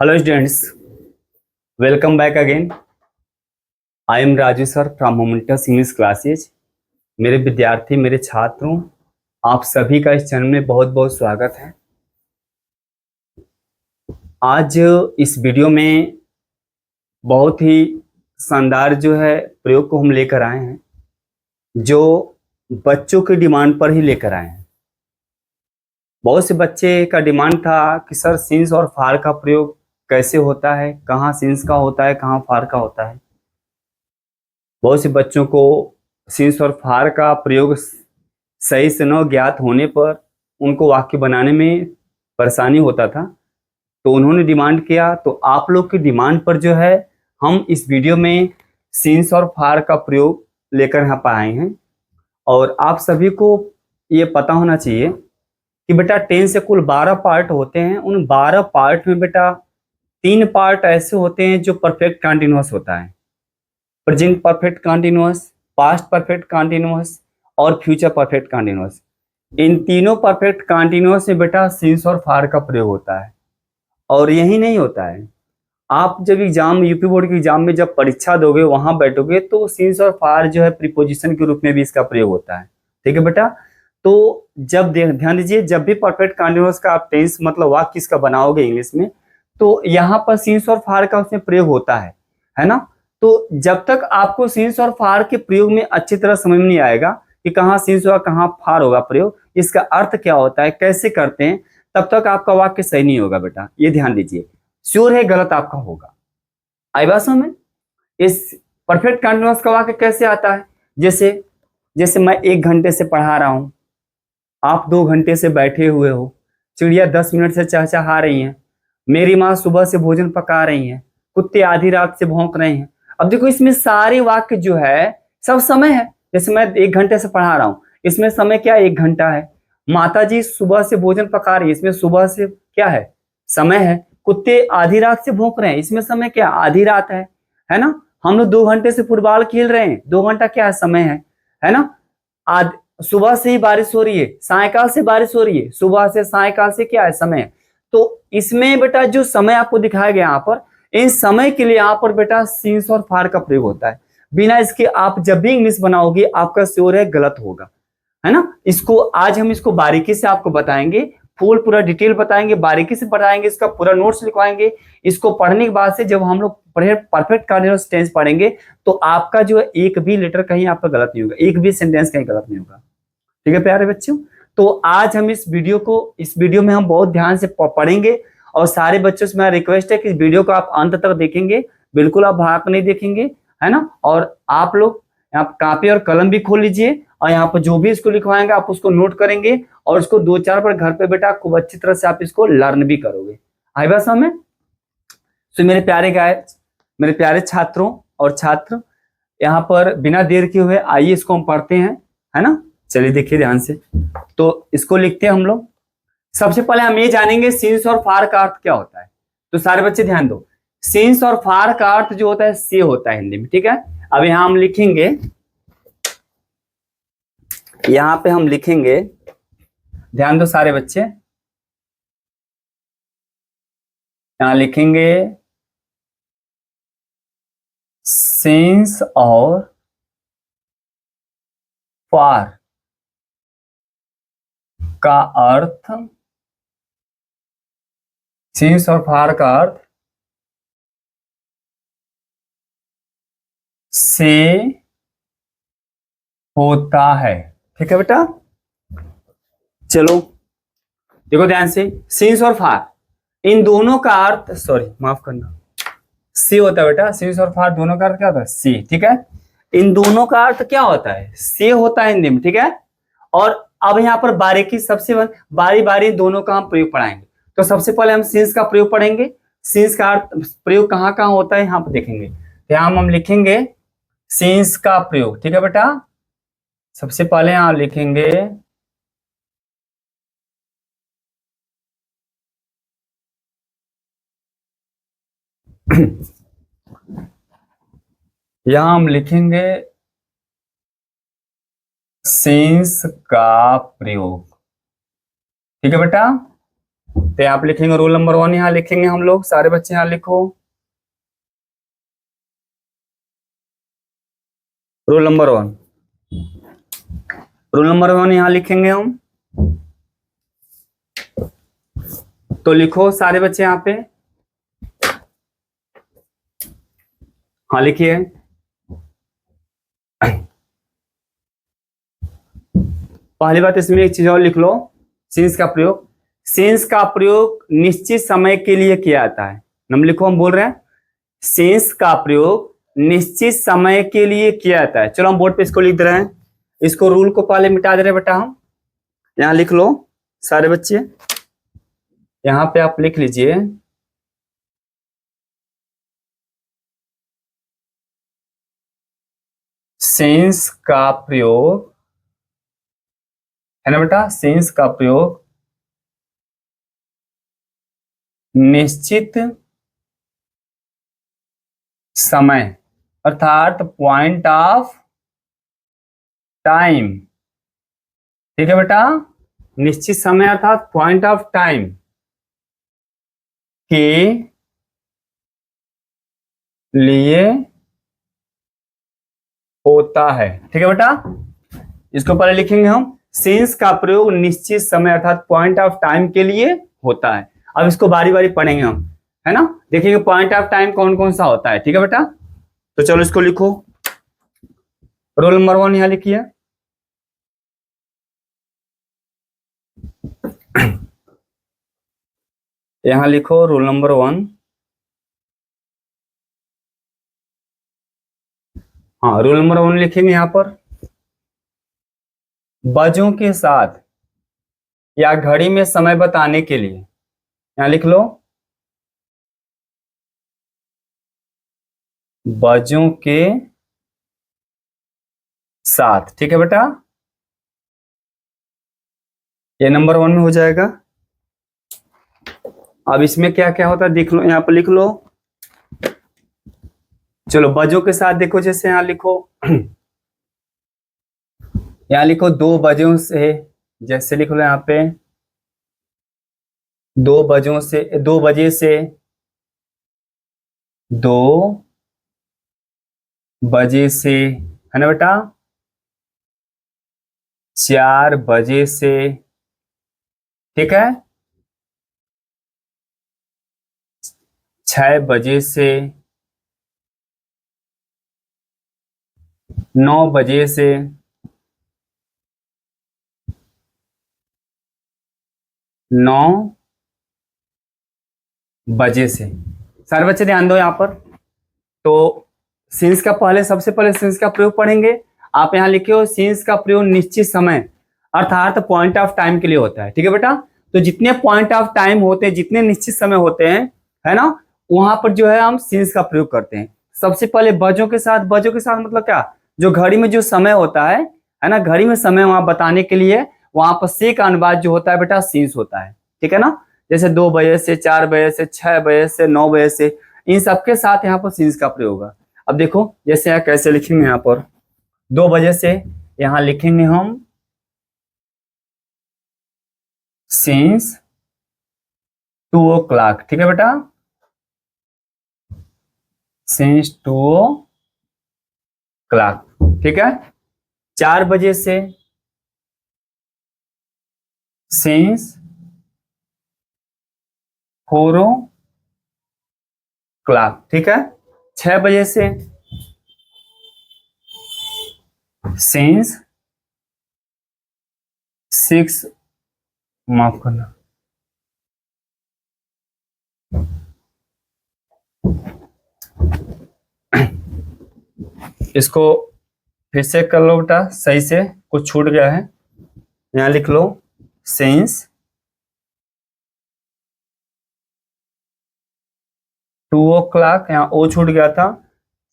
Hello students, welcome back again. I am Raju sir from Momentus English Classes. मेरे विद्यार्थी, मेरे छात्रों, आप सभी का इस चैनल में बहुत बहुत स्वागत है। आज इस वीडियो में बहुत ही शानदार जो है प्रयोग को हम लेकर आए हैं, जो बच्चों की डिमांड पर ही लेकर आए हैं। बहुत से बच्चे का डिमांड था कि सर सिंस और फार का प्रयोग कैसे होता है, कहाँ सिंस का होता है, कहाँ फार का होता है। बहुत से बच्चों को सिंस और फार का प्रयोग सही से न ज्ञात होने पर उनको वाक्य बनाने में परेशानी होता था, तो उन्होंने डिमांड किया। तो आप लोग की डिमांड पर जो है हम इस वीडियो में सिंस और फार का प्रयोग लेकर यहाँ पर आए हैं। और आप सभी को ये पता होना चाहिए कि बेटा 10 से कुल 12 पार्ट होते हैं। उन 12 पार्ट में बेटा 3 पार्ट ऐसे होते हैं जो परफेक्ट कंटिन्यूअस होता है, present perfect continuous, past perfect continuous और फ्यूचर परफेक्ट कंटिन्यूअस। इन तीनों परफेक्ट कंटिन्यूअस में बेटा सिंस और फार का प्रयोग होता है। और यही नहीं होता है, आप जब एग्जाम यूपी बोर्ड के एग्जाम में जब परीक्षा दोगे, वहां बैठोगे, तो सिंस और फार जो है प्रीपोजिशन के रूप में भी इसका प्रयोग होता है। ठीक है बेटा, तो जब ध्यान दीजिए, जब भी परफेक्ट कंटिन्यूअस का आप टेंस मतलब वाक्य इसका बनाओगे इंग्लिश में, तो यहाँ पर सिंस और फार का उसमें प्रयोग होता है ना। तो जब तक आपको सिंस और फार के प्रयोग में अच्छी तरह समझ में नहीं आएगा कि कहाँ सिंस होगा कहाँ फार होगा प्रयोग, इसका अर्थ क्या होता है, कैसे करते हैं, तब तक आपका वाक्य सही नहीं होगा बेटा। ये ध्यान दीजिए, श्योर है गलत आपका होगा। आई बात समझ में? इस परफेक्ट कंटिन्यूअस का वाक्य कैसे आता है? जैसे जैसे मैं 1 घंटे से पढ़ा रहा हूं, आप 2 घंटे से बैठे हुए हो, चिड़िया 10 मिनट से चहचहा रही हैं, मेरी माँ सुबह से भोजन पका रही हैं, कुत्ते आधी रात से भौंक रहे हैं। अब देखो, इसमें सारे वाक्य जो है सब समय है। जैसे मैं 1 घंटे से पढ़ा रहा हूं, इसमें समय क्या है? 1 घंटा है। माता जी सुबह से भोजन पका रही है, इसमें सुबह से क्या है? समय है। कुत्ते आधी रात से भौंक रहे हैं, इसमें समय क्या? आधी रात है ना। हम लोग 2 घंटे से फुटबॉल खेल रहे हैं, 2 घंटा क्या है? समय है ना। आज सुबह से ही बारिश हो रही है, सायकाल से बारिश हो रही है, सुबह से सायकाल से क्या है? समय। तो इसमें बेटा जो समय आपको दिखाया गया यहाँ पर, इन समय के लिए यहाँ पर बेटा सिंस और फार का प्रयोग होता है। बिना इसके आप जब भी इंग्लिश बनाओगे, आपका श्योर है गलत होगा, है ना। इसको आज हम इसको बारीकी से आपको बताएंगे, फुल पूरा डिटेल बताएंगे, बारीकी से बताएंगे, इसका पूरा नोट्स लिखवाएंगे। इसको पढ़ने के बाद से जब हम लोग परफेक्ट कंटीन्यूअस टेंस पढ़ेंगे, तो आपका जो है एक भी लेटर कहीं आपका गलत नहीं होगा, एक भी सेंटेंस कहीं गलत नहीं होगा। ठीक है प्यारे बच्चों, तो आज हम इस वीडियो में हम बहुत ध्यान से पढ़ेंगे। और सारे बच्चों से मेरा रिक्वेस्ट है कि इस वीडियो को आप अंत तक देखेंगे, बिल्कुल आप भाग नहीं देखेंगे, है ना। और आप लोग यहाँ कापी और कलम भी खोल लीजिए, और यहाँ पर जो भी इसको लिखवाएंगे आप उसको नोट करेंगे, और उसको 2-4 बार घर पे बेटा खूब अच्छी तरह से आप इसको लर्न भी करोगे। आई बात समझ में? तो मेरे प्यारे छात्रों और छात्र, यहाँ पर बिना देर किए हुए आइए इसको हम पढ़ते हैं, है ना। चलिए देखिए ध्यान से, तो इसको लिखते हैं हम लोग। सबसे पहले हम ये जानेंगे सिंस और फार का अर्थ क्या होता है। तो सारे बच्चे ध्यान दो, सिंस और फार का अर्थ जो होता है से होता है हिंदी में। ठीक है, अब यहां हम लिखेंगे, यहां पे हम लिखेंगे, ध्यान दो सारे बच्चे, यहां लिखेंगे सिंस और फार का अर्थ, सिंस और फार का अर्थ से होता है। ठीक है बेटा, चलो देखो ध्यान से, सिंस और फार इन दोनों का अर्थ, सॉरी माफ करना, सी होता है बेटा। सिंस और फार दोनों का अर्थ क्या होता है? सी। ठीक है, इन दोनों का अर्थ क्या होता है? से होता है हिंदी में। ठीक है, और अब यहाँ पर बारीकी सबसे बारी बारी दोनों का हम प्रयोग पढ़ाएंगे। तो सबसे पहले हम सिंस का प्रयोग पढ़ेंगे। सिंस का अर्थ प्रयोग कहाँ कहाँ होता है यहाँ पर देखेंगे। तो यहाँ हम लिखेंगे सिंस का प्रयोग। ठीक है बेटा, सबसे पहले यहाँ लिखेंगे यहां हम लिखेंगे सिंस का प्रयोग। ठीक है बेटा, तो यहाँ पे लिखेंगे रूल नंबर 1, यहाँ लिखेंगे हम लोग, सारे बच्चे यहाँ लिखो रूल नंबर 1। रूल नंबर 1 यहाँ लिखेंगे हम, तो लिखो सारे बच्चे यहाँ पे, हाँ लिखिए। पहली बात इसमें एक चीज और लिख लो, सिंस का प्रयोग। सिंस का प्रयोग निश्चित समय के लिए किया जाता है। नंबर लिखो, हम बोल रहे हैं सिंस का प्रयोग निश्चित समय के लिए किया जाता है। चलो हम बोर्ड पे इसको लिख दे रहे हैं, इसको रूल को पहले मिटा दे रहे हैं बेटा हम। यहाँ लिख लो सारे बच्चे, यहाँ पे आप लिख लीजिए सिंस का प्रयोग, है ना बेटा, सिंस का प्रयोग निश्चित समय अर्थात पॉइंट ऑफ टाइम, ठीक है बेटा, निश्चित समय अर्थात पॉइंट ऑफ टाइम के लिए होता है। ठीक है बेटा, इसको पहले लिखेंगे हम, सिंस का प्रयोग निश्चित समय अर्थात पॉइंट ऑफ टाइम के लिए होता है। अब इसको बारी बारी पढ़ेंगे हम, है ना, देखिए पॉइंट ऑफ टाइम कौन कौन सा होता है। ठीक है बेटा, तो चलो इसको लिखो, रूल नंबर 1 यहां लिखिए। यहां लिखो रूल नंबर 1। हाँ, रूल नंबर 1 लिखेंगे यहां पर, बजों के साथ या घड़ी में समय बताने के लिए, यहां लिख लो बजों के साथ। ठीक है बेटा, ये नंबर 1 में हो जाएगा। अब इसमें क्या क्या होता है देख लो, यहाँ पर लिख लो। चलो बजों के साथ देखो, जैसे यहाँ लिखो यहाँ लिखो 2 बजों से, जैसे लिख लो यहाँ पे 2 बजों से, 2 बजे से, 2 बजे से, है ना बेटा, 4 बजे से, ठीक है, 6 बजे से, 9 बजे से, 9 बजे से। सारे बच्चे ध्यान दो यहाँ पर, तो सिंस का पहले, सबसे पहले सिंस का प्रयोग पढ़ेंगे। आप यहाँ लिखे हो सिंस का प्रयोग निश्चित समय अर्थात पॉइंट ऑफ टाइम के लिए होता है। ठीक है बेटा, तो जितने पॉइंट ऑफ टाइम होते हैं, जितने निश्चित समय होते हैं, है ना, वहां पर जो है हम सिंस का प्रयोग करते हैं। सबसे पहले बजों के साथ, बजों के साथ मतलब क्या, जो घड़ी में जो समय होता है ना, घड़ी में समय वहां बताने के लिए वहां पर से का अनुवाद जो होता है बेटा सिंस होता है। ठीक है ना, जैसे 2 बजे से, 4 बजे से, 6 बजे से, 9 बजे से, इन सबके साथ यहाँ पर सिंस का प्रयोग होगा। अब देखो जैसे यहाँ कैसे लिखेंगे, यहाँ पर 2 बजे से यहाँ लिखेंगे हम सिंस 2 o'clock। ठीक है बेटा, सिंस 2 o'clock। ठीक है, 4 बजे से सिंस 4 o'clock। ठीक है, 6 बजे से सिंस 6, माफ करना, इसको फिर से कर लो बेटा सही से, कुछ छूट गया है। यहां लिख लो सिंस 2 o'clock, यहाँ ओ छूट गया था,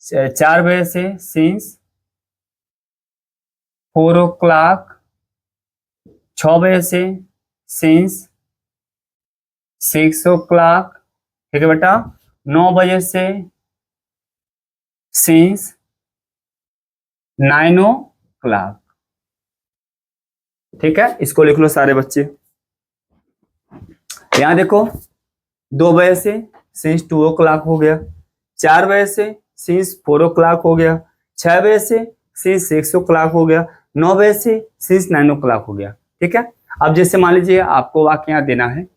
4 बजे से सिंस 4 o'clock, 6 बजे से सिंस 6 o'clock। ठीक है बेटा, 9 बजे से सिंस 9 o'clock। ठीक है, इसको लिख लो सारे बच्चे। यहाँ देखो 2 बजे से सिंस 2 o'clock हो गया, 4 बजे से सिंस 4 o'clock हो गया, 6 बजे से सिंस 6 o'clock हो गया, 9 बजे से सिंस 9 o'clock हो गया। ठीक है, अब जैसे मान लीजिए आपको वाक्य यहाँ देना है,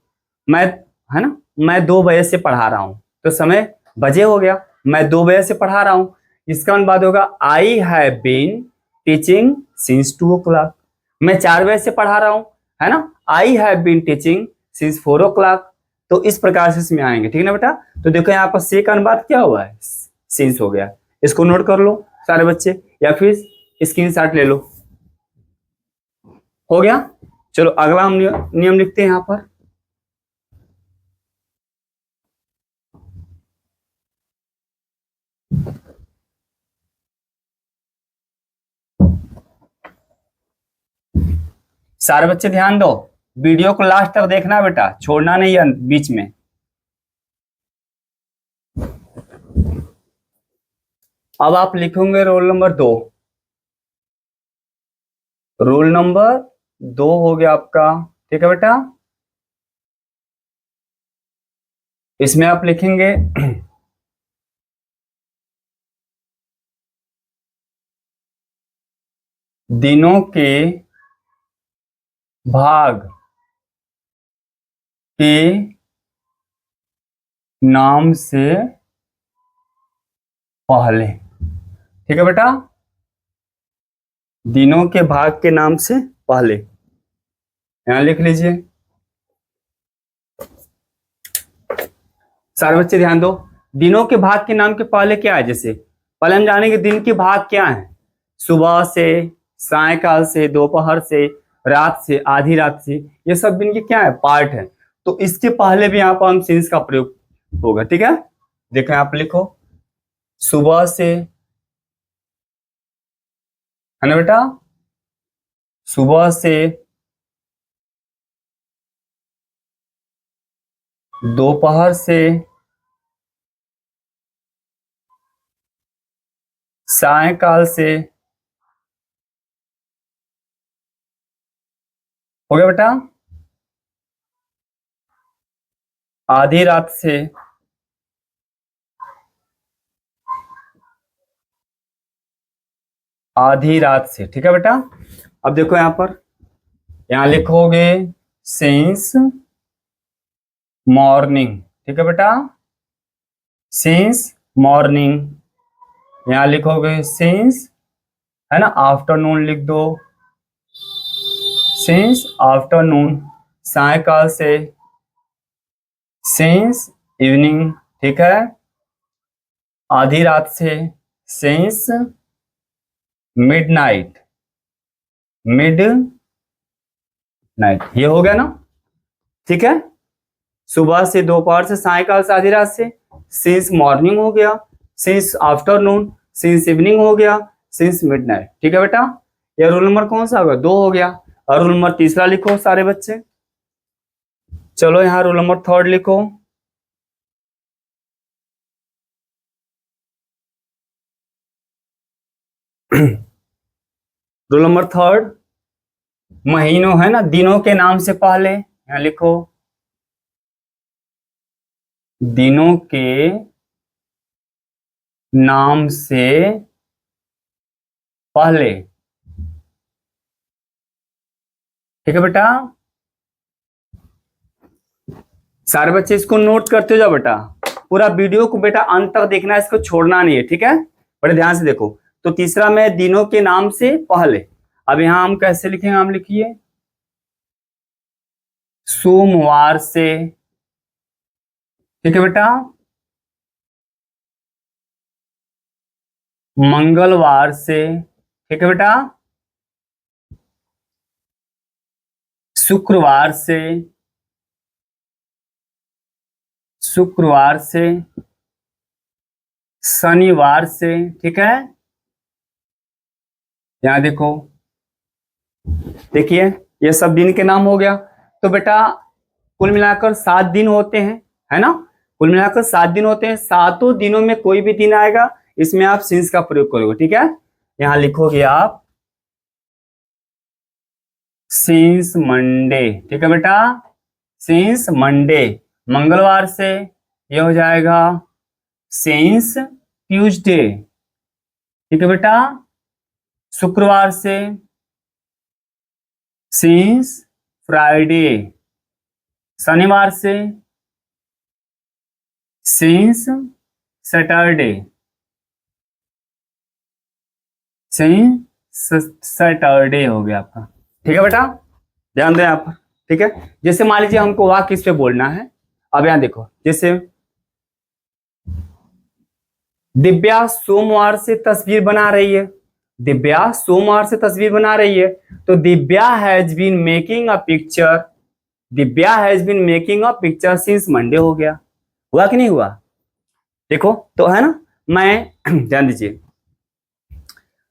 मैं, है ना, मैं 2 बजे से पढ़ा रहा हूँ, तो समय बजे हो गया, मैं 2 बजे से पढ़ा रहा हूँ। इसका बाद होगा I have been teaching since 2 o'clock। मैं 4 बजे से पढ़ा रहा हूँ, है ना, I have been teaching since 4 o'clock। तो इस प्रकार से इसमें आएंगे। ठीक है ना बेटा, तो देखो यहाँ पर से का अनुपात क्या हुआ है, सिंस हो गया। इसको नोट कर लो सारे बच्चे, या फिर स्क्रीनशॉट ले लो। हो गया, चलो अगला हम नियम लिखते हैं यहाँ पर। सारे बच्चे ध्यान दो, वीडियो को लास्ट तक देखना बेटा, छोड़ना नहीं है बीच में। अब आप लिखोगे रोल नंबर 2। रोल नंबर 2 हो गया आपका। ठीक है बेटा, इसमें आप लिखेंगे दिनों के भाग के नाम से पहले। ठीक है बेटा, दिनों के भाग के नाम से पहले यहां लिख लीजिए। सारे बच्चे ध्यान दो, दिनों के भाग के नाम के पहले क्या है, जैसे पहले हम जानेंगे दिन के भाग क्या है, सुबह से, सायकाल से, दोपहर से, रात से, आधी रात से, ये सब दिन के क्या है, पार्ट है। तो इसके पहले भी यहाँ पर हम सिंस का प्रयोग होगा। ठीक है, देखो आप लिखो सुबह से, है ना बेटा, सुबह से दोपहर से सायकाल से। हो गया बेटा, आधी रात से आधी रात से। ठीक है बेटा, अब देखो यहां पर, यहां लिखोगे सिंस मॉर्निंग। ठीक है बेटा, सिंस मॉर्निंग। यहां लिखोगे सिंस, है ना, आफ्टरनून लिख दो, सिंस आफ्टरनून। सायकाल से सिंस इवनिंग। ठीक है, आधी रात से सिंस मिडनाइट, मिड नाइट। ये हो गया ना। ठीक है, सुबह से, दोपहर से, सायकाल से, आधी रात से, सिंस मॉर्निंग हो गया, सिंस आफ्टरनून, सिंस इवनिंग हो गया, सिंस मिडनाइट। ठीक है बेटा, यह रूल नंबर कौन सा होगा, 2 हो गया। और रूल नंबर तीसरा लिखो सारे बच्चे। चलो यहाँ रूल नंबर 3 लिखो। रूल नंबर 3, महीनों, है ना, दिनों के नाम से पहले यहाँ लिखो, दिनों के नाम से पहले। ठीक है बेटा, सारे बच्चे इसको नोट करते जाओ बेटा, पूरा वीडियो को बेटा अंत तक देखना है, इसको छोड़ना नहीं है। ठीक है, बड़े ध्यान से देखो। तो तीसरा में दिनों के नाम से पहले। अब यहां हम कैसे लिखेंगे, हम लिखिए सोमवार से। ठीक है बेटा, मंगलवार से। ठीक है बेटा, शुक्रवार से, शुक्रवार से, शनिवार से। ठीक है, यहां देखो, देखिए ये सब दिन के नाम हो गया। तो बेटा कुल मिलाकर 7 दिन होते हैं, है ना, कुल मिलाकर 7 दिन होते हैं। 7 दिनों में कोई भी दिन आएगा, इसमें आप सिंस का प्रयोग करोगे। ठीक है, यहां लिखोगे आप सिंस मंडे। ठीक है बेटा, सिंस मंडे, मंगलवार से ये हो जाएगा सिंस ट्यूसडे। ठीक है बेटा, शुक्रवार से सिंस फ्राइडे, शनिवार से सिंस सैटरडे, सिंस सैटरडे हो गया आपका। ठीक है बेटा, ध्यान दें आप। ठीक है, जैसे मान लीजिए हमको वाक्य इस पे बोलना है। अब यहां देखो, जैसे दिव्या सोमवार से तस्वीर बना रही है, दिव्या सोमवार से तस्वीर बना रही है, तो Divya has been making a picture, Divya has been making a picture since Monday हो गया। हुआ कि नहीं हुआ? देखो तो है ना, मैं ध्यान दीजिए,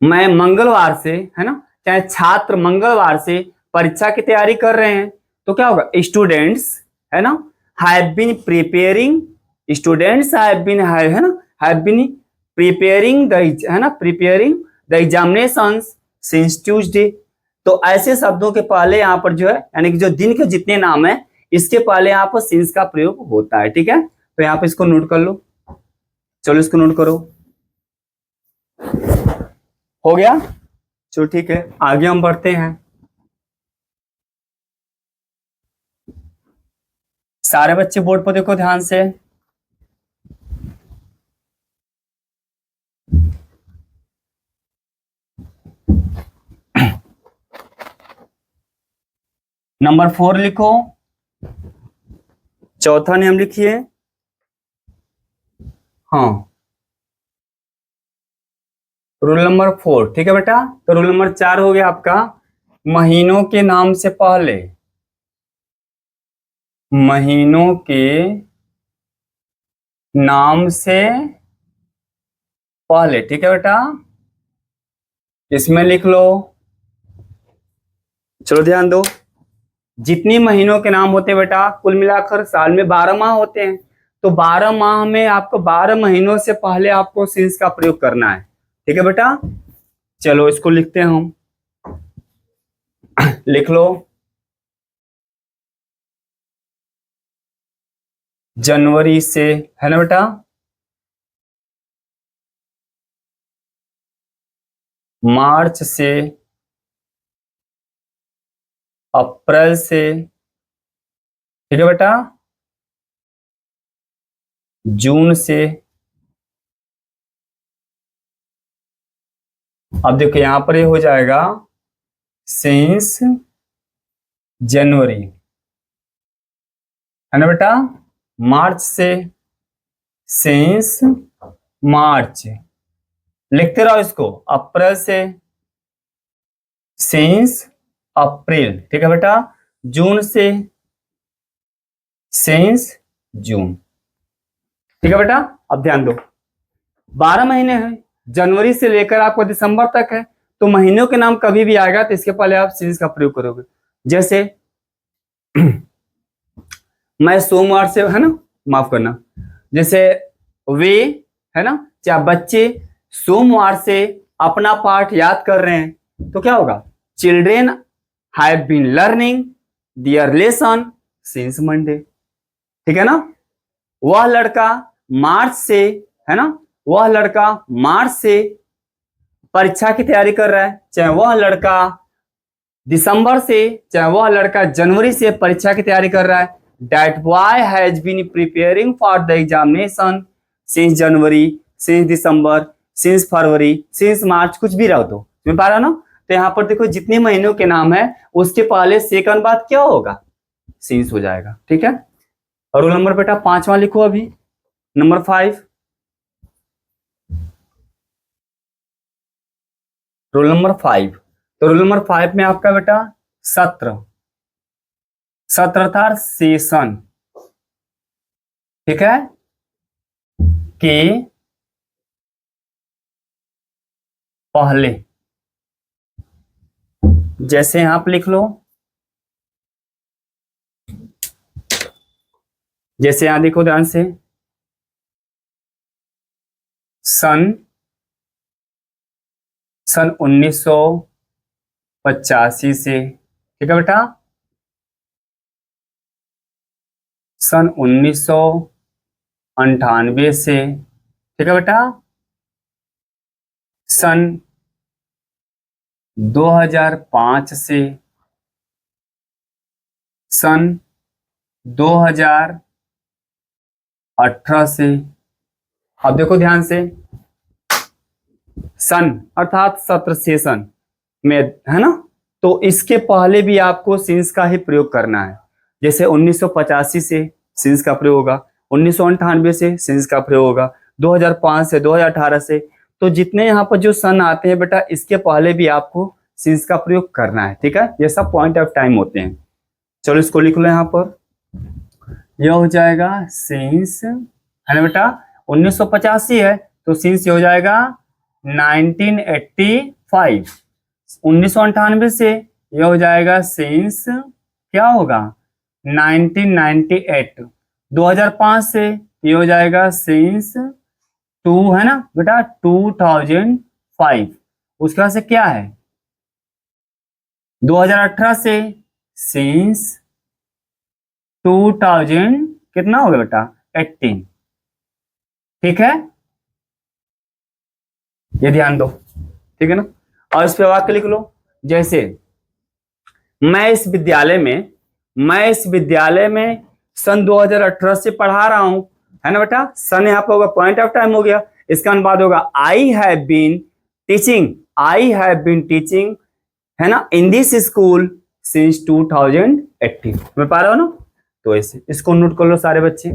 मैं मंगलवार से, है ना, चाहे छात्र मंगलवार से परीक्षा की तैयारी कर रहे हैं, तो क्या होगा? स्टूडेंट्स, है ना, have been preparing, students have been, है ना, हैव बीन प्रिपेयरिंग द, है ना, preparing the examinations since Tuesday. तो ऐसे शब्दों के पहले यहाँ पर जो है, यानी कि जो दिन के जितने नाम है, इसके पहले यहाँ पर सिंस का प्रयोग होता है। ठीक है, तो यहाँ पे इसको नोट कर लो। चलो इसको नोट करो, हो गया। चलो ठीक है, आगे हम बढ़ते हैं। सारे बच्चे बोर्ड पर देखो ध्यान से। नंबर 4 लिखो, चौथा नियम लिखिए। हाँ, रूल नंबर 4। ठीक है बेटा, तो रूल नंबर 4 हो गया आपका, महीनों के नाम से पहले, महीनों के नाम से पहले, ठीक है बेटा, इसमें लिख लो। चलो ध्यान दो, जितनी महीनों के नाम होते हैं बेटा, कुल मिलाकर साल में 12 माह होते हैं, तो 12 माह में आपको 12 महीनों से पहले आपको सिंस का प्रयोग करना है। ठीक है बेटा, चलो इसको लिखते हैं हम, लिख लो। जनवरी से, है ना बेटा, मार्च से, अप्रैल से, ठीक है बेटा, जून से। अब देखो यहां पर ये हो जाएगा सिंस जनवरी, है ना बेटा, मार्च से सिंस मार्च, लिखते रहो इसको, अप्रैल से सिंस अप्रैल, ठीक है बेटा, जून से सिंस जून। ठीक है बेटा, अब ध्यान दो, 12 महीने हैं, जनवरी से लेकर आपको दिसंबर तक है, तो महीनों के नाम कभी भी आएगा तो इसके पहले आप सिंस का प्रयोग करोगे। जैसे मैं सोमवार से, है ना, माफ करना, जैसे वे, है ना, चाहे बच्चे सोमवार से अपना पाठ याद कर रहे हैं, तो क्या होगा? Children have been learning their lesson since Monday. ठीक है ना, वह लड़का मार्च से, है ना, वह लड़का मार्च से परीक्षा की तैयारी कर रहा है, चाहे वह लड़का दिसंबर से, चाहे वह लड़का जनवरी से परीक्षा की तैयारी कर रहा है। That boy has been preparing for the examination since January, since December, since February, since March, कुछ भी रहो तो समझ पा रहा ना। तो यहाँ पर देखो जितने महीनों के नाम है उसके पहले सेकंड बाद क्या होगा? सिंस हो जाएगा। ठीक है, और रोल नंबर बेटा 5वां लिखो अभी, नंबर 5, रोल नंबर 5। तो रोल नंबर 5 में आपका बेटा सत्र, सत्रथा सेशन, ठीक है, के पहले, जैसे यहां पर लिख लो, जैसे यहां देखो ध्यान से, सन 1985 से, ठीक है बेटा, सन 1998 से, ठीक है बेटा, सन 2005 से सन 2018 से। अब देखो ध्यान से, सन अर्थात सत्र सेशन में, है ना, तो इसके पहले भी आपको सिंस का ही प्रयोग करना है। जैसे 1985 से सिंस का प्रयोग होगा, 1998 से सिंस का प्रयोग होगा, 2005 से, 2018 से। तो जितने यहाँ पर जो सन आते हैं बेटा, इसके पहले भी आपको सिंस का प्रयोग करना है, ठीक है। ये सब पॉइंट ऑफ टाइम होते हैं। चलो इसको लिख लो यहाँ पर, यह हो जाएगा सिंस, है ना बेटा, 1985 है तो सिंस ये हो जाएगा 1985। 1998 से यह हो जाएगा सिंस, क्या होगा, 1998। 2005 से ये हो जाएगा सिंस टू, है ना बेटा, 2005। उसके बाद से क्या है, 2018 से सिंस 2000, कितना हो गया बेटा, 18, ठीक है, ये ध्यान दो, ठीक है ना। और इस पे वाक्य लिख लो, जैसे मैं इस विद्यालय में सन 2018 से पढ़ा रहा हूं, है ना बेटा। सन यहाँ पे होगा, पॉइंट ऑफ टाइम हो गया। इसका अनुवाद होगा आई हैव बीन टीचिंग, है ना, इन दिस स्कूल सिंस 2018। मैं पा रहा हूं ना, तो ऐसे इसको नोट कर लो सारे बच्चे,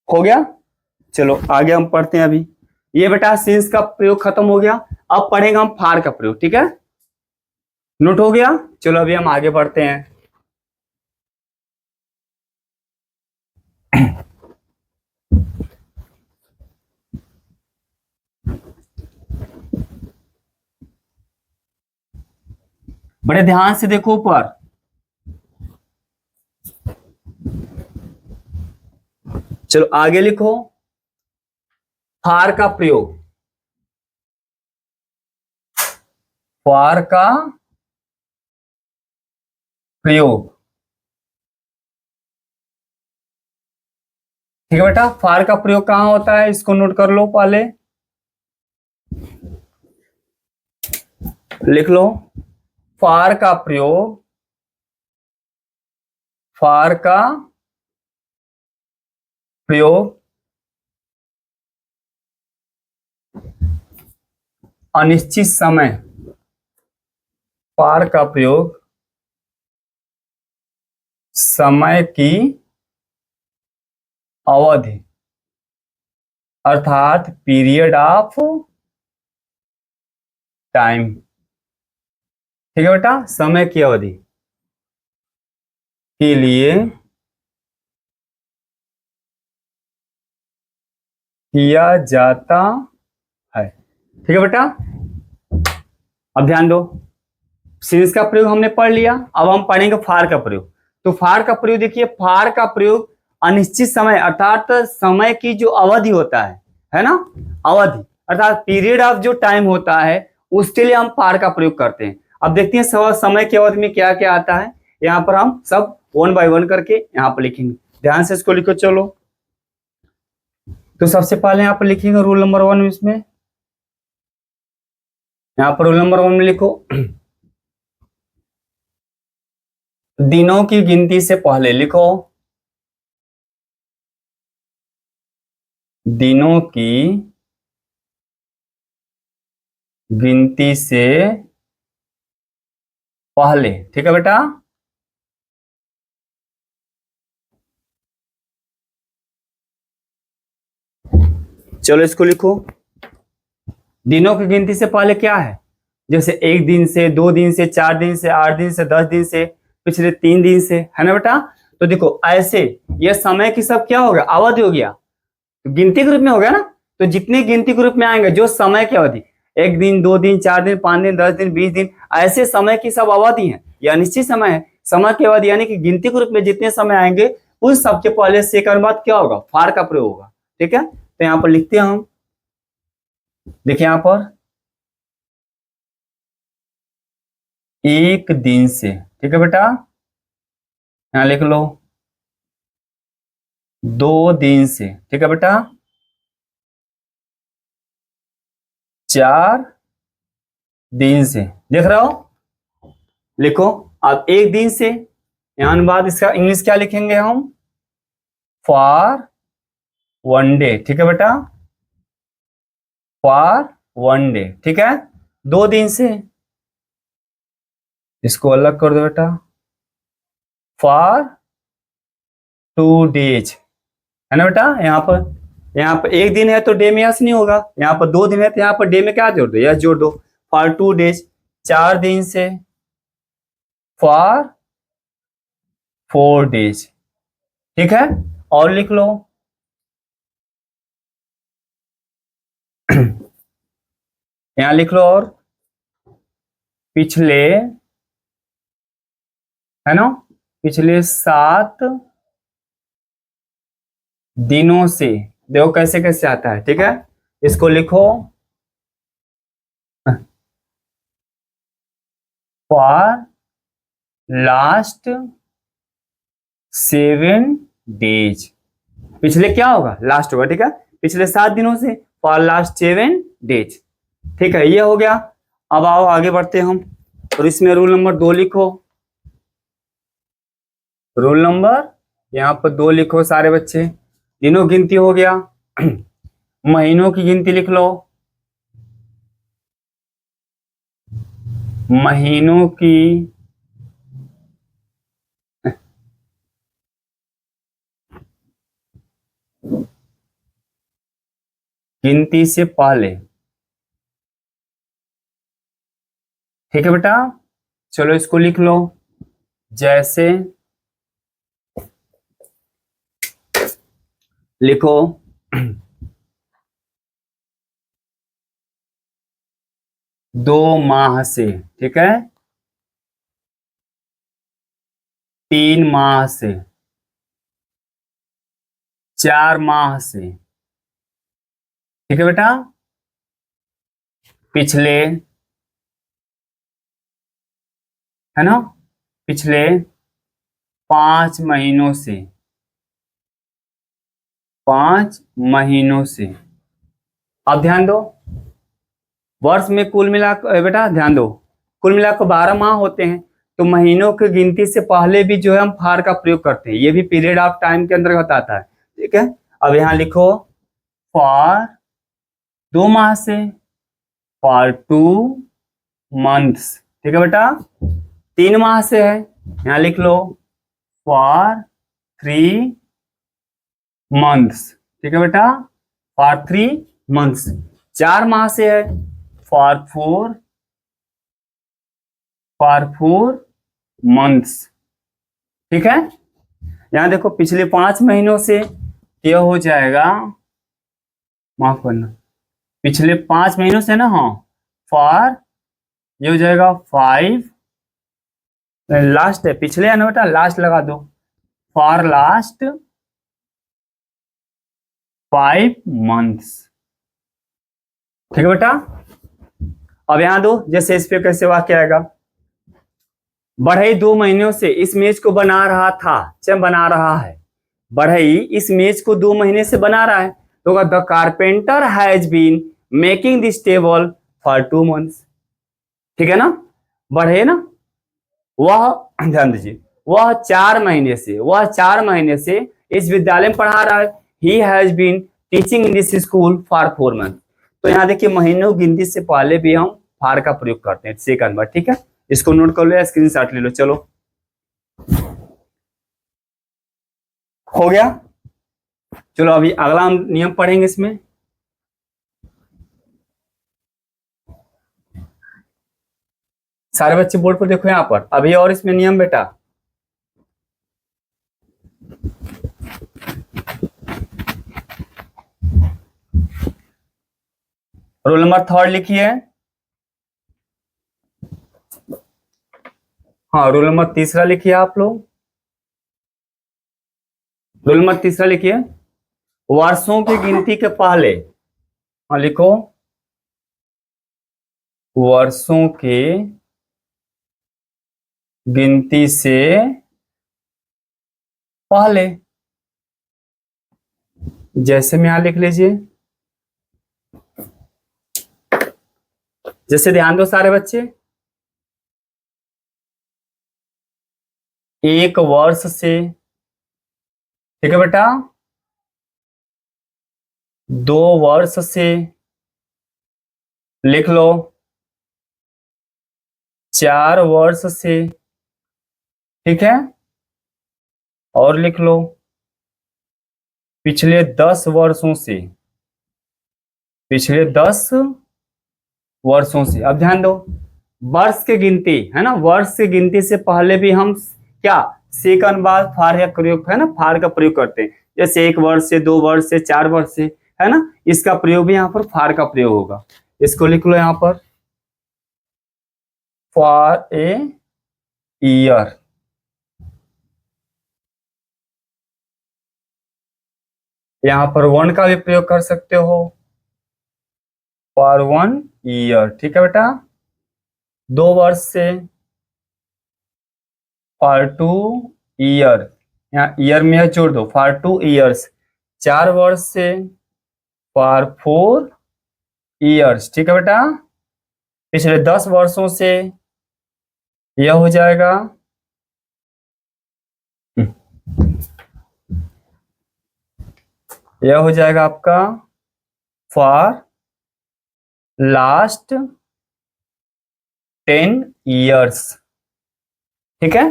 हो गया। चलो आगे हम पढ़ते हैं। अभी ये बेटा सिंस का प्रयोग खत्म हो गया, अब पढ़ेंगे हम फार का प्रयोग, ठीक है, नोट हो गया। चलो अभी हम आगे बढ़ते हैं। बड़े ध्यान से देखो ऊपर, चलो आगे लिखो फार का प्रयोग। फार का प्रयोग, ठीक है बेटा। फार का प्रयोग कहां होता है, इसको नोट कर लो, पहले लिख लो। फार का प्रयोग, फार का प्रयोग अनिश्चित समय, फार का प्रयोग समय की अवधि, अर्थात पीरियड ऑफ टाइम, ठीक है बेटा, समय की अवधि के लिए किया जाता है, ठीक है बेटा। अब ध्यान दो, सिंस का प्रयोग हमने पढ़ लिया, अब हम पढ़ेंगे फार का प्रयोग। तो फार का प्रयोग देखिए, फार का प्रयोग अनिश्चित समय अर्थात समय की जो अवधि होता है ना, अवधि अर्थात पीरियड ऑफ जो टाइम होता है, उसके लिए हम फार का प्रयोग करते हैं। अब देखते हैं समय की अवधि में क्या क्या आता है। यहाँ पर हम सब वन बाय वन करके यहाँ पर लिखेंगे, ध्यान से इसको लिखो। चलो तो सबसे पहले यहाँ पर लिखेंगे रूल नंबर 1 इसमें, यहाँ पर रूल नंबर 1 में लिखो, दिनों की गिनती से पहले लिखो, दिनों की गिनती से पहले, ठीक है बेटा। चलो इसको लिखो, दिनों की गिनती से पहले क्या है, जैसे 1 दिन से, 2 दिन से, 4 दिन से, 8 दिन से, 10 दिन से, पिछले 3 दिन से, है ना बेटा। तो देखो ऐसे ये समय की सब क्या हो गया, अवधि हो गया, तो गिनती के रूप में हो गया ना। तो जितने गिनती के रूप में आएंगे जो समय की अवधि, 1 दिन, 2 दिन, 4 दिन, 5 दिन, 10 दिन, 20 दिन, ऐसे समय की सब अवधि है, यह अनिश्चित समय है। समय की अवधि यानी कि गिनती के रूप में जितने समय आएंगे उन सबके पहले से एक अनुपात क्या होगा, फार का प्रयोग होगा, ठीक है। तो यहाँ पर लिखते हैं हम, देखिए यहाँ पर 1 दिन से, ठीक है बेटा, यहाँ लिख लो 2 दिन से, ठीक है बेटा, 4 दिन से, देख रहे हो, लिखो। अब 1 दिन से, यहाँ बाद इसका इंग्लिश क्या लिखेंगे हम, फॉर 1 डे, ठीक है बेटा, फॉर 1 डे, ठीक है। 2 दिन से, इसको अलग कर दो बेटा, फॉर 2 डेज, है ना बेटा। यहाँ पर 1 दिन है तो डे में यस नहीं होगा, यहाँ पर 2 दिन है तो यहाँ पर डे में क्या जोड़ दो, यस जोड़ दो। फॉर 2 डेज, 4 दिन से, फॉर 4 डेज, ठीक है। और लिख लो यहाँ लिख लो, और पिछले, है ना, पिछले 7 दिनों से, देखो कैसे कैसे आता है, ठीक है। इसको लिखो फॉर लास्ट 7 डेज, पिछले क्या होगा, लास्ट होगा, ठीक है। पिछले 7 दिनों से, फॉर लास्ट 7 डेज, ठीक है, ये हो गया। अब आओ आगे बढ़ते हैं हम, और इसमें रूल नंबर 2 लिखो। रूल नंबर यहाँ पर 2 लिखो सारे बच्चे। दिनों गिनती हो गया, महीनों की गिनती लिख लो। महीनों की गिनती से पहले, ठीक है बेटा। चलो इसको लिख लो, जैसे लिखो 2 माह से, ठीक है, 3 माह से, 4 माह से, ठीक है बेटा। पिछले, है ना, पिछले 5 महीनों से, 5 महीनों से। अब ध्यान दो, वर्ष में कुल मिलाकर बेटा ध्यान दो, कुल मिलाकर 12 माह होते हैं, तो महीनों की गिनती से पहले भी जो है हम फार का प्रयोग करते हैं, ये भी पीरियड ऑफ टाइम के अंतर्गत आता है, ठीक है। अब यहाँ लिखो फॉर 2 माह से, फॉर 2 मंथ्स, ठीक है बेटा। 3 माह से है, यहाँ लिख लो फॉर 3 मंथ्स, ठीक है बेटा, फॉर 3 मंथ्स। 4 माह से है, फॉर 4 मंथ्स, ठीक है। यहां देखो पिछले 5 महीनों से यह हो जाएगा, माफ करना, पिछले 5 महीनों से ना, हाँ, फॉर ये हो जाएगा 5, लास्ट है, पिछले है ना बेटा, लास्ट लगा दो, फॉर लास्ट 5 मंथ्स, ठीक है बेटा। अब यहां दो, जैसे इस पे कैसे वाक्य आएगा, बढ़ई 2 महीनों से इस मेज को बना रहा था, चाहे बना रहा है, बढ़ई इस मेज को 2 महीने से बना रहा है, तो the carpenter has been making this table for 2 months, ठीक है ना। बढ़े ना, वह, ध्यान दीजिए, वह 4 महीने से इस विद्यालय में पढ़ा रहा है, he has been teaching in this school for 4 month. तो यहाँ देखिए महीनों गिनती से पहले भी हम फार का प्रयोग करते हैं, सेकंड बार, ठीक है। इसको नोट कर लो या स्क्रीनशॉट ले लो। चलो हो गया। चलो अभी अगला हम नियम पढ़ेंगे इसमें। सारे बच्चे बोर्ड पर देखो यहाँ पर, अभी और इसमें नियम बेटा, रोल नंबर 3 लिखिए। हाँ, रोल नंबर 3 लिखिए आप लोग। रोल नंबर 3 लिखिए, वर्षों की गिनती के पहले, हाँ लिखो, वर्षों के गिनती से पहले। जैसे में यहां लिख लीजिए, जैसे ध्यान दो सारे बच्चे, एक वर्ष से, ठीक है बेटा, 2 वर्ष से, लिख लो 4 वर्ष से, ठीक है, और लिख लो पिछले 10 वर्षों से, पिछले 10 वर्षों से। अब ध्यान दो, वर्ष की गिनती है ना, वर्ष की गिनती से पहले भी हम क्या से का अनुवाद फार या प्रयोग है ना, फार का प्रयोग करते हैं। जैसे 1 वर्ष से, 2 वर्ष से, 4 वर्ष से, है ना, इसका प्रयोग भी यहाँ पर फार का प्रयोग होगा। इसको लिख लो यहाँ पर, फॉर ए ईयर। यहाँ पर 1 का भी प्रयोग कर सकते हो, फॉर 1 ईयर, ठीक है बेटा। 2 वर्ष से, फॉर 2 ईयर, यहाँ ईयर में है जोड़ दो, फॉर 2 ईयर्स। 4 वर्ष से, फॉर 4 ईयर्स, ठीक है बेटा। पिछले 10 वर्षों से यह हो जाएगा, यह हो जाएगा आपका फॉर लास्ट 10 ईयर्स, ठीक है।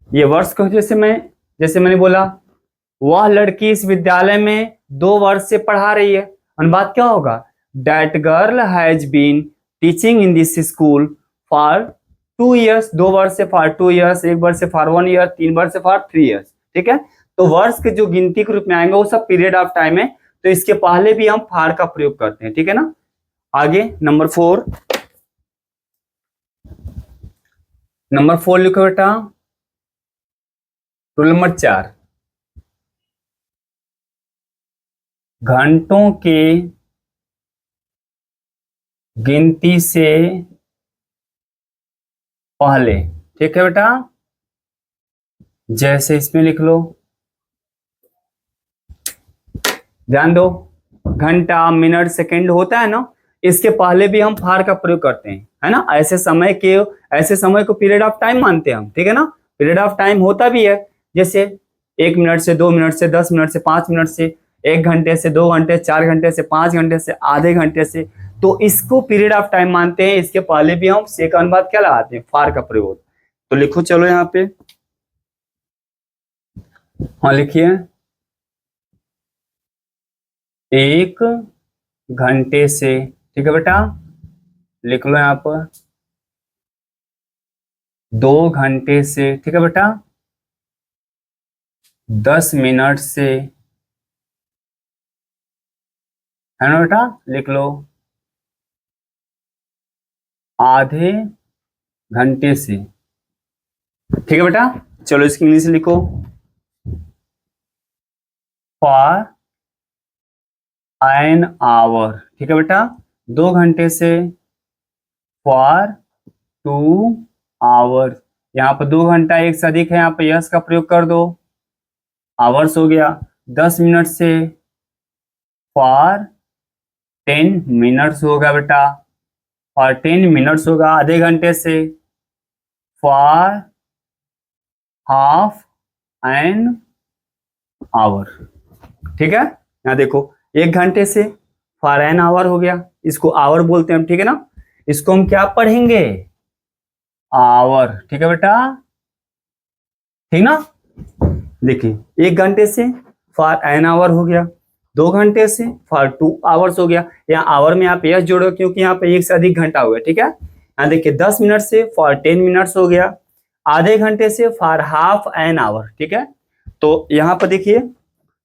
ये वर्ष को जैसे मैंने बोला, वह लड़की इस विद्यालय में 2 वर्ष से पढ़ा रही है। अनुवाद क्या होगा, that girl has been teaching in this school for 2 years. 2 वर्ष से फॉर 2 ईयर्स, 1 वर्ष से फॉर 1 ईयर, 3 वर्ष से फॉर 3 ईयर्स, ठीक है। तो वर्ष के जो गिनती के रूप में आएंगे वो सब पीरियड ऑफ टाइम है, तो इसके पहले भी हम फार का प्रयोग करते हैं, ठीक है ना। आगे नंबर 4 लिखो बेटा, रूल नंबर 4, घंटों के गिनती से पहले, ठीक है बेटा। जैसे इसमें लिख लो, ध्यान दो, घंटा, मिनट, सेकंड होता है ना, इसके पहले भी हम फार का प्रयोग करते हैं, है ना। ऐसे समय को पीरियड ऑफ टाइम मानते हैं हम, ठीक है ना। पीरियड ऑफ टाइम होता भी है, जैसे 1 मिनट से, 2 मिनट से, 10 मिनट से, 5 मिनट से, 1 घंटे से, 2 घंटे, 4 घंटे से, 5 घंटे से, आधे घंटे से, तो इसको पीरियड ऑफ टाइम मानते हैं। इसके पहले भी हम से का अनुवाद क्या लगाते हैं, फार का प्रयोग। तो लिखो चलो यहाँ पे, हाँ लिखिए, 1 घंटे से, ठीक है बेटा। लिख लो यहाँ पर 2 घंटे से, ठीक है बेटा। 10 मिनट से, है ना बेटा, लिख लो आधे घंटे से, ठीक है बेटा। चलो इसकी इंग्लिश लिखो, फॉर एन आवर, ठीक है बेटा। 2 घंटे से, फॉर 2 आवर। यहाँ पर 2 घंटा एक से अधिक है, यहाँ पर यस का प्रयोग कर दो, आवर्स हो गया। 10 मिनट से, फॉर 10 मिनट्स होगा बेटा, और 10 मिनट्स होगा। आधे घंटे से, फॉर हाफ एन आवर, ठीक है। यहाँ देखो, 1 घंटे से फॉर एन आवर हो गया, इसको आवर बोलते हैं हम, ठीक है ना। इसको हम क्या पढ़ेंगे, आवर, ठीक है बेटा, ठीक ना। देखिए 1 घंटे से फॉर एन आवर हो गया, 2 घंटे से फॉर 2 आवर्स हो गया। यहाँ आवर में आप यस जोड़ो क्योंकि यहाँ पे 1 से अधिक घंटा हो गया, ठीक है। यहाँ देखिए 10 मिनट से फॉर 10 मिनट्स हो गया, आधे घंटे से फॉर हाफ एन आवर, ठीक है। तो यहाँ पर देखिए,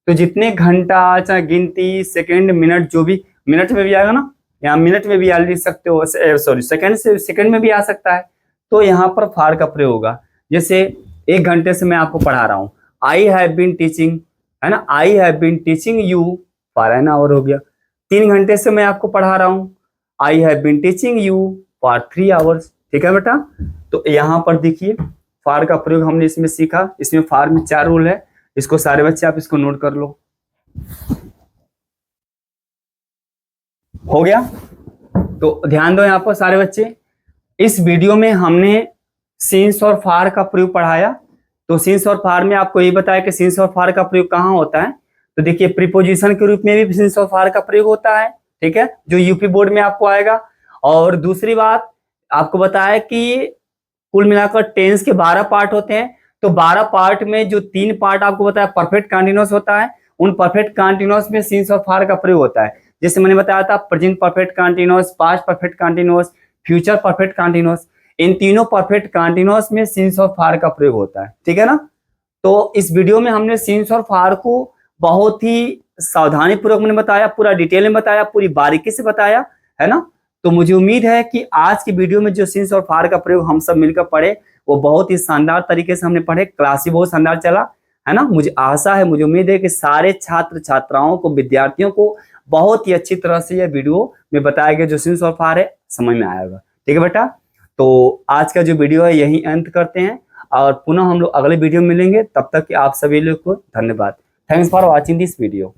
तो जितने घंटा, चाहे गिनती, सेकंड, मिनट, जो भी मिनट में भी आएगा ना, यहाँ मिनट में भी आ लिख सकते हो, सॉरी सेकंड में भी आ सकता है, तो यहाँ पर फार का प्रयोग होगा। जैसे 1 घंटे से मैं आपको पढ़ा रहा हूँ, आई हैव बीन टीचिंग, है ना, I have been teaching you for an hour हो गया। 3 घंटे से मैं आपको पढ़ा रहा हूँ, I have been teaching you for 3 hours, ठीक है बेटा। तो यहाँ पर देखिए फार का प्रयोग हमने इसमें सीखा। इसमें फार में 4 रूल है, इसको सारे बच्चे आप इसको नोट कर लो। हो गया? तो ध्यान दो यहाँ पर सारे बच्चे, इस वीडियो में हमने सिंस और फार का प्रयोग पढ़ाया। तो सिंस और फार में आपको ये बताया कि सिंस और फार का प्रयोग कहाँ होता है। तो देखिए प्रीपोजिशन के रूप में भी सिंस और फार का प्रयोग होता है, ठीक है, जो यूपी बोर्ड में आपको आएगा। और दूसरी बात आपको बताया कि कुल मिलाकर टेंस के 12 पार्ट होते हैं। तो 12 पार्ट में जो 3 पार्ट आपको बताया परफेक्ट कंटीन्यूअस होता है, उन परफेक्ट कंटीन्यूअस में सिंस और फार का प्रयोग होता है। जैसे मैंने बताया था present perfect continuous, past perfect continuous, future perfect continuous, इन तीनों परफेक्ट कंटीन्यूअस में सिंस और फार का प्रयोग होता है, ठीक है ना। तो इस वीडियो में हमने सिंस और फार को बहुत ही सावधानी पूर्वक मैंने बताया, पूरा डिटेल में बताया, पूरी बारीकी से बताया, है ना। तो मुझे उम्मीद है कि आज की वीडियो में जो सिंस और फार का प्रयोग हम सब मिलकर पढ़े वो बहुत ही शानदार तरीके से हमने पढ़े। क्लास ही बहुत शानदार चला, है ना। मुझे आशा है, मुझे उम्मीद है कि सारे छात्र छात्राओं को, विद्यार्थियों को बहुत ही अच्छी तरह से यह वीडियो में बताया गया जो सिंस और फार है समझ में आएगा, ठीक है बेटा। तो आज का जो वीडियो है यही अंत करते हैं और पुनः हम लोग अगले वीडियो में मिलेंगे। तब तक कि आप सभी लोग को धन्यवाद। Thanks for watching this video.